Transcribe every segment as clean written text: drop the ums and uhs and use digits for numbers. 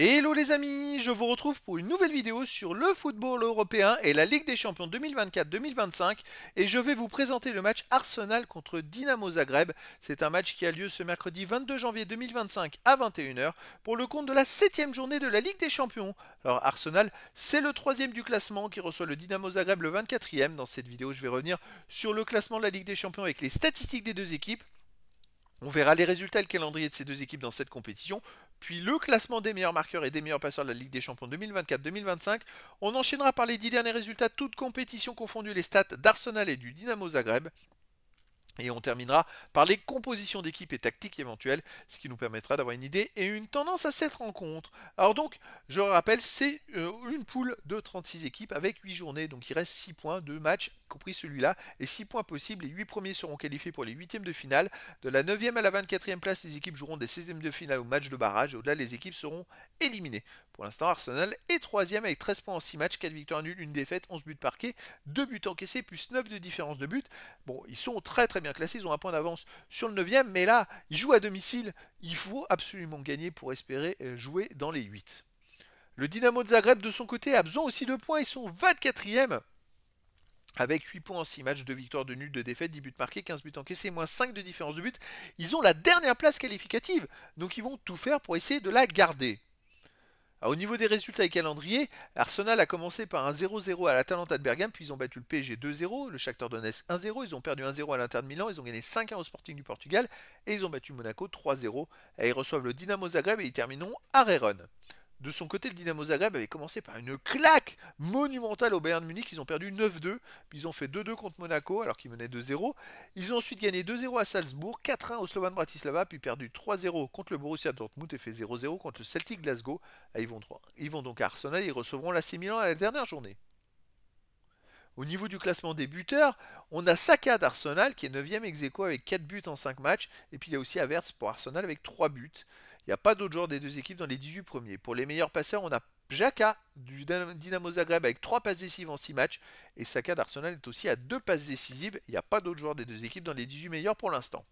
Hello les amis, je vous retrouve pour une nouvelle vidéo sur le football européen et la Ligue des Champions 2024-2025 et je vais vous présenter le match Arsenal contre Dynamo Zagreb. C'est un match qui a lieu ce mercredi 22 janvier 2025 à 21 h pour le compte de la 7e journée de la Ligue des Champions. Alors Arsenal, c'est le 3e du classement qui reçoit le Dynamo Zagreb le 24e. Dans cette vidéo, je vais revenir sur le classement de la Ligue des Champions avec les statistiques des deux équipes. On verra les résultats et le calendrier de ces deux équipes dans cette compétition, puis le classement des meilleurs marqueurs et des meilleurs passeurs de la Ligue des Champions 2024-2025. On enchaînera par les 10 derniers résultats, toutes compétitions confondues, les stats d'Arsenal et du Dynamo Zagreb. Et on terminera par les compositions d'équipes et tactiques éventuelles, ce qui nous permettra d'avoir une idée et une tendance à cette rencontre. Alors donc, je rappelle, c'est une poule de 36 équipes avec 8 journées, donc il reste 6 points de match, y compris celui-là, et 6 points possibles. Les 8 premiers seront qualifiés pour les 8e de finale. De la 9e à la 24e place, les équipes joueront des 16e de finale au match de barrage, et au-delà, les équipes seront éliminées. Pour l'instant, Arsenal est 3e avec 13 points en 6 matchs, 4 victoires nulles, 1 défaite, 11 buts marqués, 2 buts encaissés, plus 9 de différence de but. Bon, ils sont très bien classés, ils ont un point d'avance sur le 9e, mais là, ils jouent à domicile, il faut absolument gagner pour espérer jouer dans les 8. Le Dynamo de Zagreb, de son côté, a besoin aussi de points, ils sont 24e. Avec 8 points en 6 matchs, 2 victoires, 2 nuls, 2 défaites, 10 buts marqués, 15 buts encaissés, moins 5 de différence de but. Ils ont la dernière place qualificative, donc ils vont tout faire pour essayer de la garder. Alors, au niveau des résultats et calendrier, Arsenal a commencé par un 0-0 à l'Atalanta de Bergame, puis ils ont battu le PSG 2-0, le Shakhtar Donetsk 1-0, ils ont perdu 1-0 à l'Inter de Milan, ils ont gagné 5-1 au Sporting du Portugal, et ils ont battu Monaco 3-0. Et ils reçoivent le Dynamo Zagreb et ils termineront à Rerun. De son côté, le Dynamo Zagreb avait commencé par une claque monumentale au Bayern Munich. Ils ont perdu 9-2, puis ils ont fait 2-2 contre Monaco alors qu'ils menaient 2-0. Ils ont ensuite gagné 2-0 à Salzbourg, 4-1 au Slovan Bratislava, puis perdu 3-0 contre le Borussia Dortmund et fait 0-0 contre le Celtic Glasgow. Ils vont donc à Arsenal et ils recevront l'AC Milan à la dernière journée. Au niveau du classement des buteurs, on a Saka d'Arsenal qui est 9e ex aequo avec 4 buts en 5 matchs. Et puis il y a aussi Havertz pour Arsenal avec 3 buts. Il n'y a pas d'autres joueurs des deux équipes dans les 18 premiers. Pour les meilleurs passeurs, on a Xhaka du Dynamo Zagreb avec 3 passes décisives en 6 matchs. Et Saka d'Arsenal est aussi à 2 passes décisives. Il n'y a pas d'autres joueurs des deux équipes dans les 18 meilleurs pour l'instant.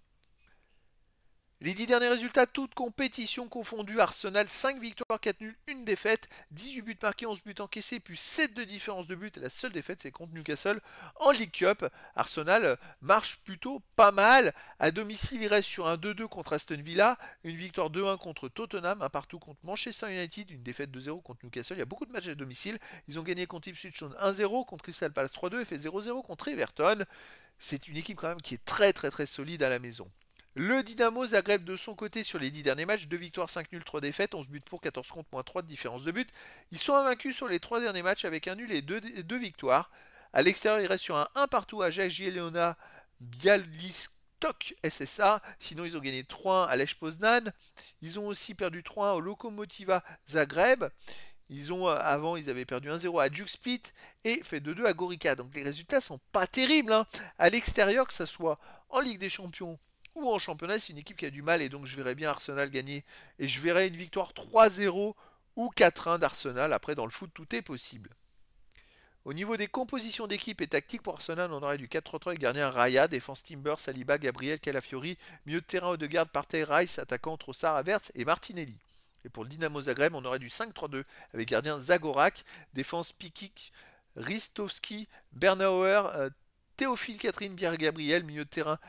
Les 10 derniers résultats, toutes compétitions confondues. Arsenal 5 victoires, 4 nuls, 1 défaite, 18 buts marqués, 11 buts encaissés, plus 7 de différence de but. La seule défaite, c'est contre Newcastle en League Cup. Arsenal marche plutôt pas mal. À domicile, il reste sur un 2-2 contre Aston Villa, une victoire 2-1 contre Tottenham, un partout contre Manchester United, une défaite 2-0 contre Newcastle. Il y a beaucoup de matchs à domicile. Ils ont gagné contre Ipswich 1-0, contre Crystal Palace 3-2 et fait 0-0 contre Everton. C'est une équipe quand même qui est très solide à la maison. Le Dynamo Zagreb de son côté sur les 10 derniers matchs, 2 victoires, 5 nuls, 3 défaites, 11 buts pour, 14 contre, moins 3 de différence de but. Ils sont invaincus sur les 3 derniers matchs avec un nul et 2 victoires. À l'extérieur, ils restent sur un 1 partout à Jagiellona Białystok SSA. Sinon, ils ont gagné 3-1 à Lech Poznan. Ils ont aussi perdu 3-1 au Lokomotiva Zagreb. Avant, ils avaient perdu 1-0 à Duke Split et fait 2-2 à Gorica. Donc les résultats sont pas terribles. À l'extérieur, que ce soit en Ligue des Champions ou en championnat, c'est une équipe qui a du mal et donc je verrais bien Arsenal gagner. Et je verrais une victoire 3-0 ou 4-1 d'Arsenal. Après, dans le foot, tout est possible. Au niveau des compositions d'équipe et tactiques pour Arsenal, on aurait du 4-3-3 avec gardien Raya, défense Timber, Saliba, Gabriel, Calafiori, milieu de terrain Odegaard, Partey, Rice, attaquant Trossard, Havertz et Martinelli. Et pour le Dynamo Zagreb, on aurait du 5-3-2 avec gardien Zagorak, défense Pikic, Ristovski, Bernauer, Théophile Catherine, Pierre Gabriel, milieu de terrain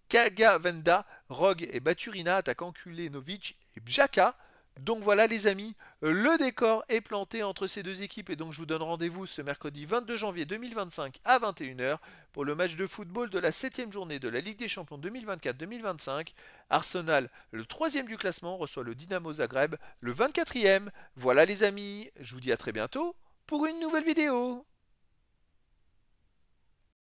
Kagavenda, Rogue et Baturina, attaquant Kulenovic et Xhaka. Donc voilà les amis, le décor est planté entre ces deux équipes et donc je vous donne rendez-vous ce mercredi 22 janvier 2025 à 21 h pour le match de football de la 7e journée de la Ligue des Champions 2024-2025. Arsenal, le 3e du classement, reçoit le Dynamo Zagreb, le 24e. Voilà les amis, je vous dis à très bientôt pour une nouvelle vidéo.